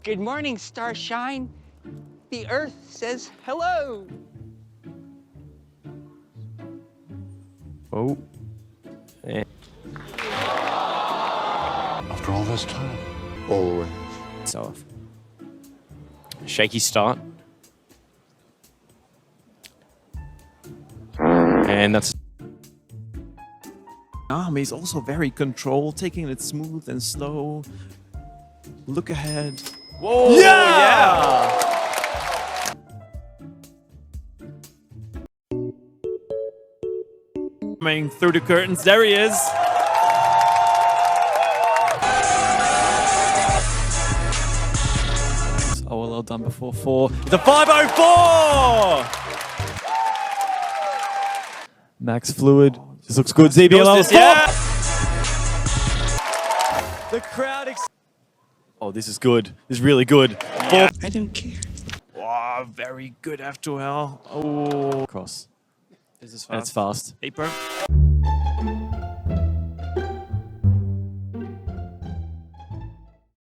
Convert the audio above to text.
Good morning, Starshine. The Earth says hello. Oh. Yeah. After all this time, always. So, shaky start. And that's... He's also very controlled, taking it smooth and slow. Look ahead. Whoa! Yeah! Coming through the curtains, there he is. Oh, well done before 4. The 504! Max Fluid. This looks good, ZBL. Yeah! The crowd. Oh, this is good. This is really good. Yeah. I don't care. Wow, very good after all. Oh, cross. This is fast. That's fast. 8 pro.